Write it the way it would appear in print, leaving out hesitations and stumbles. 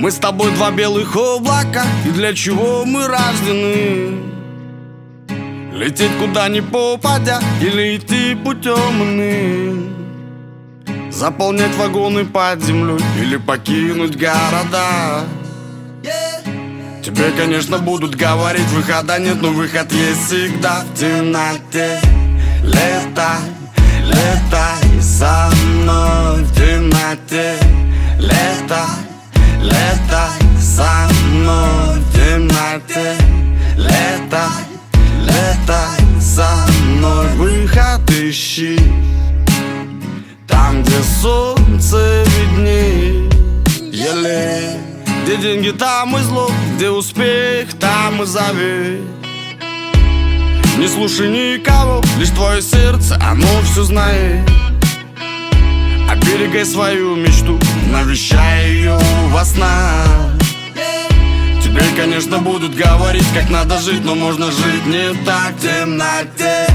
Мы с тобой два белых облака, и для чего мы рождены? Лететь куда ни попадя, или идти путем иным? Заполнять вагоны под землей, или покинуть города? Тебе, конечно, будут говорить, выхода нет, но выход есть всегда в темноте. Летай, летай со мной в темноте. Летай, летай со мной в темноте. Летай, летай со мной. Выход ищи там, где солнце виднее. Где деньги, там и зло, где успех, там и завет. Не слушай никого, лишь твое сердце, оно все знает. Оберегай свою мечту, навещай ее во снах. Тебе, конечно, будут говорить, как надо жить, но можно жить не так в темноте.